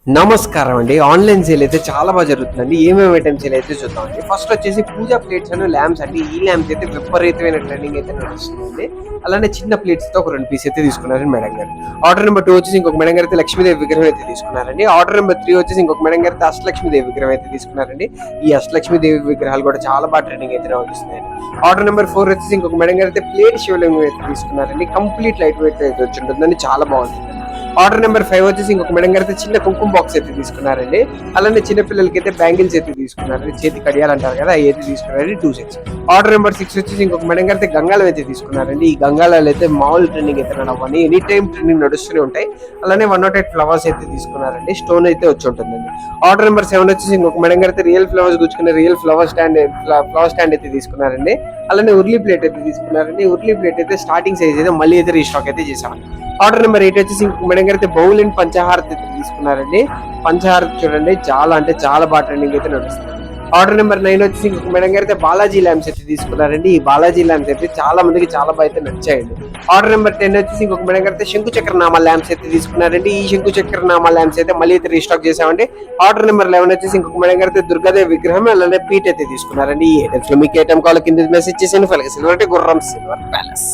నమస్కారం అండి. Online sale అయితే చాలా బాగా జరుగుతుందండి. ఏమేమి ఐటెమ్స్ సేల్ అయితే చూద్దామండి. ఫస్ట్ వచ్చేసి పూజా ప్లేట్స్ అండ్ ల్యాంప్స్ అండి. ఈ ల్యాంప్స్ అయితే విపరీతమైన ట్రెండింగ్ అయితే నడుస్తుందండి. అలానే చిన్న ప్లేట్స్‌తో ఒక 2 పీస్ అయితే తీసుకున్నారండి మేడం గారు. ఆర్డర్ నెంబర్ 2 వచ్చేసి ఇంకొక మేడం గారు అయితే లక్ష్మీదేవి విగ్రహం అయితే తీసుకున్నారండి. ఆర్డర్ నెంబర్ 3 వచ్చేసి ఇంకొక మేడం గారు అయితే అష్టలక్ష్మీదేవి విగ్రహం అయితే తీసుకున్నారండి. ఈ అష్టలక్ష్మీదేవి విగ్రహాలు కూడా చాలా బాగా ట్రెండింగ్ అయితే నడుస్తున్నాయండి. ఆర్డర్ నెంబర్ 4 వచ్చేసి ఇంకొక మేడం గారు అయితే ప్లేట్ శివలింగం అయితే తీసుకున్నారండి. కంప్లీట్ లైట్ వెయిట్ అయితే వచ్చి ఉంటుందండి. చాలా బాగుంటుంది. ఆర్డర్ నెంబర్ 5 వచ్చేసి ఇంకొక మేడం గారు అయితే చిన్న కుంకుమ బాక్స్ అయితే తీసుకున్నారండి. అలానే చిన్న పిల్లలకి అయితే బ్యాంగిల్స్ అయితే తీసుకున్నారండి. చేతి కడియాలు అంటారు కదా, అవి అయితే తీసుకున్నారండి 2 సెట్స్. ఆర్డర్ నెంబర్ 6 వచ్చేసి ఇంకొక మేడం గారు అయితే గంగాలం అయితే తీసుకున్నారండి. ఈ గంగాలాలు అయితే మామూలు ట్రెండింగ్ అయితే నడవని, ఎనీ టైం ట్రెండింగ్ నడుస్తూనే ఉంటాయి. అలానే 108 ఫ్లవర్స్ అయితే తీసుకున్నారండి. స్టోన్ అయితే వచ్చి ఉంటుందండి. ఆర్డర్ నెంబర్ 7 వచ్చేసి ఇంకొక మేడం గారు అయితే రియల్ ఫ్లవర్స్ గుచ్చుకునే రియల్ ఫ్లవర్ స్టాండ్ అయితే తీసుకున్నారండి. అలానే ఉర్లీ ప్లేట్ అయితే తీసుకున్నారండి. ఉర్లీ ప్లేట్ అయితే స్టార్టింగ్ సైజ్ అయితే మళ్ళీ అయితే రీస్టాక్ అయితే చేసామండి. ఆర్డర్ నెంబర్ 8 వచ్చేసి ఇంకొక మేడం గారు అయితే బౌల్ అండ్ పంచహారతి అయితే తీసుకున్నారండి. పంచహారతి చూడండి, చాలా అంటే చాలా బాగా ట్రెండింగ్ అయితే నడుస్తుంది. ఆర్డర్ నెంబర్ 9 వచ్చేసి ఇంకొక మేడం గారు అయితే బాలాజీ ల్యాంప్స్ అయితే తీసుకున్నారండి. ఈ బాలాజీ ల్యాంప్స్ అయితే చాలా మందికి చాలా బాగా అయితే నచ్చాయండి. ఆర్డర్ నెంబర్ 10 వచ్చేసి ఇంకొక మేడం గారు అయితే శంకు చక్ర నామా ల్యాంప్స్ అయితే తీసుకున్నారండి. ఈ శంకు చక్ర నామా ల్యాంప్స్ అయితే మళ్ళీ అయితే రీస్టాక్ చేసామండి. ఆర్డర్ నెంబర్ 11 వచ్చేసి ఇంకొక మేడం గారు అయితే దుర్గాదేవి విగ్రహం అలానే పీట్ అయితే తీసుకున్నారండి. ఈ ఐటమ్స్ లో మీకు ఐటమ్ కావాలి కింద మెసేజ్ చేసి సిల్వర్ గుర్రం సిల్వర్ ప్యాలెస్.